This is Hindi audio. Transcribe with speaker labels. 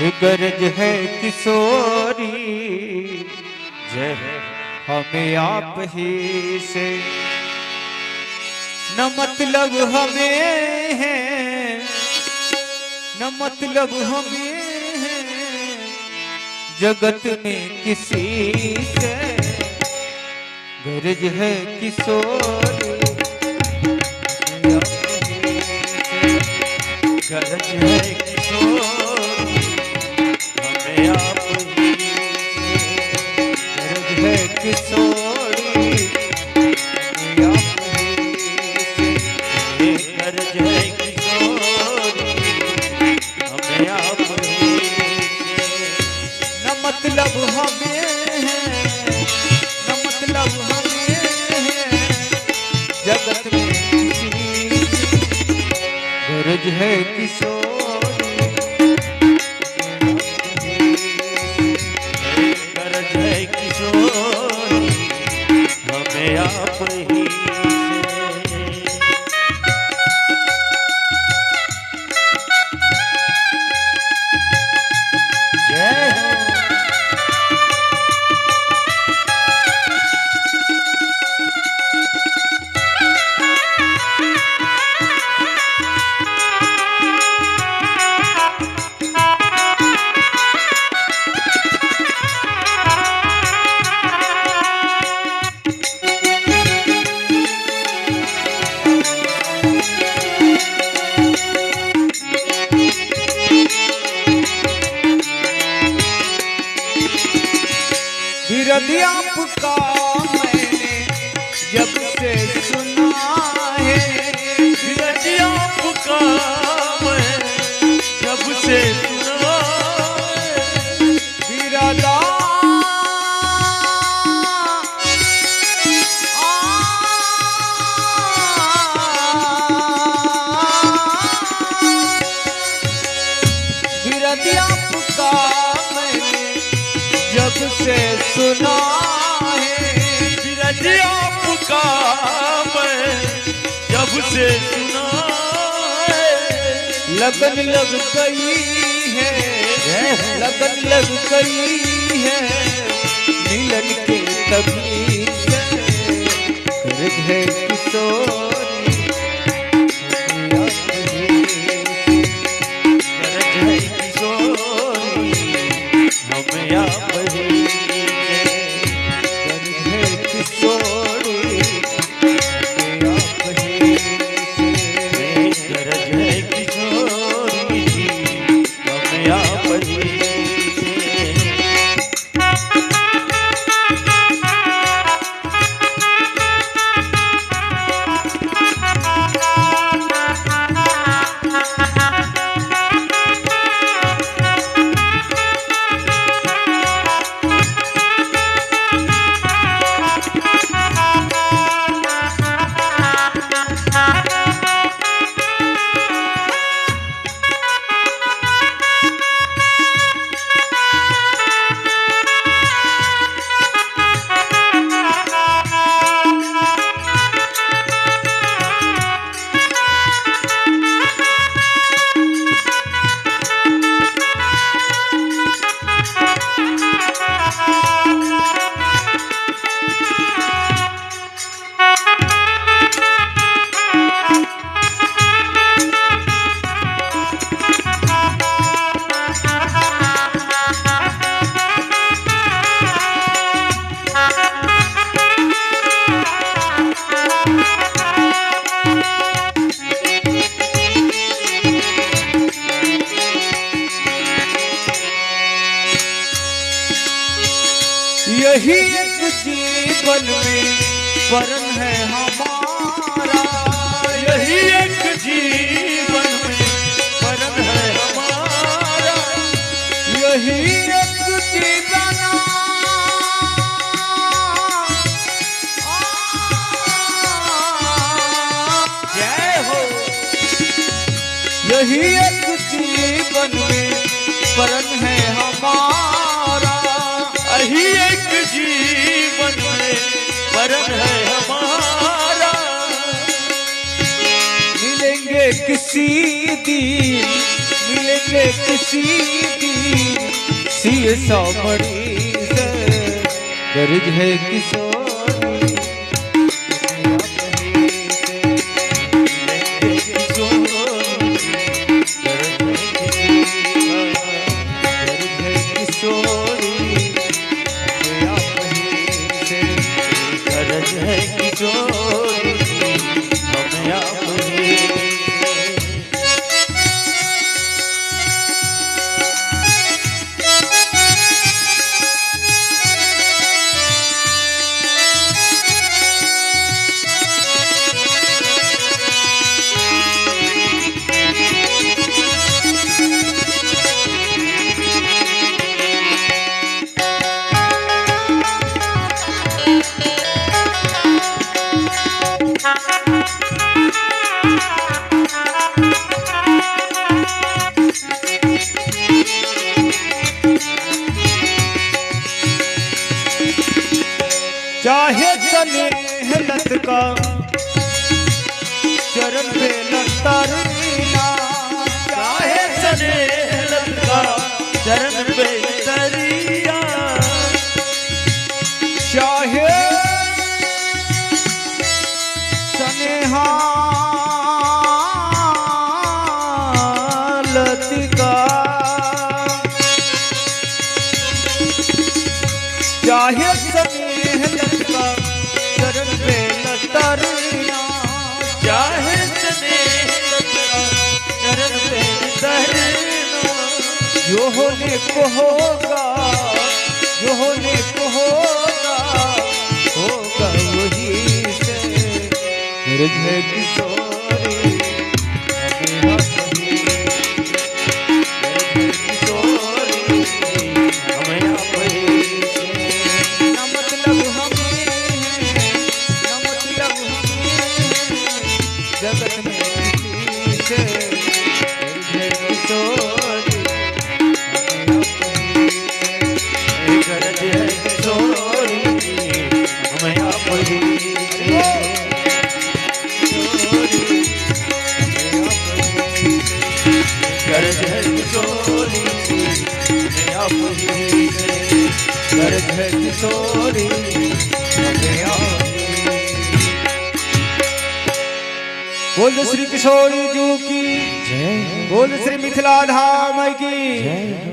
Speaker 1: गरज है किशोरी जय हमें आप ही से, न मतलब हमें है न मतलब हमें है जगत में किसी से। गरज है किशोरी
Speaker 2: गरज है किशोरी हमें आप ही से।
Speaker 1: गरज है किशोरी हमें आप ही से।
Speaker 2: गरज है किशोरी हमें आप ही से।
Speaker 1: न मतलब हमें है न मतलब हमें है जगत में किसी से। गरज है किशोरी
Speaker 2: गरज है किशोरी हमें आप ही से। जय हो।
Speaker 1: विरदिया पुका मैंने जब से सुना है।
Speaker 2: विरजिया पुका मैं जब से सुना
Speaker 1: विरदा विरदिया पुका मैंने जब से सुना है।
Speaker 2: विरजिया पुका मैं जब से सुना
Speaker 1: लगन लग गई है लगन लग गई है मिलन के तभी से। गरज है किशोरी
Speaker 2: गरज है किशोरी हमें आप ही से।
Speaker 1: गरज है किशोरी आप ही से।
Speaker 2: गरज है किशोरी हमें आप ही से।
Speaker 1: यही एक जीवन में वरण है हमारा।
Speaker 2: यही एक जीवन में वरण है हमारा।
Speaker 1: यही एक जीवन
Speaker 2: जय हो।
Speaker 1: यही एक जीवन में वरण है हमारा।
Speaker 2: यही एक जीवन में वरण है हमारा।
Speaker 1: मिलेंगे किसी दिन मिलेंगे किसी दिन सी सामड़ी से गर्ज है किशोरी चाहे स्नेह लत का चरण पे लतारीना
Speaker 2: चाहे स्नेह लत का चरण पे तरिया
Speaker 1: चाहे स्नेहा लतिका चाहे स्नेह लतिका चरण पे लतारिया
Speaker 2: चाहे स्नेह लत का चरण पे तरिया
Speaker 1: जो होने को होगा जो होने को होगा होगा वही से हृदय किशोरी
Speaker 2: हमें आप ही
Speaker 1: न मतलब हमें है न मतलब हमें जगत में किसी से हृदय किशोरी
Speaker 2: गरज है किशोरी हमें आप ही गरज है किशोरी हमें आप ही
Speaker 1: गर्ज है किशोरी हमें आप बोल श्री किशोरी जू की
Speaker 2: जय
Speaker 1: बोल श्री मिथिला धाम की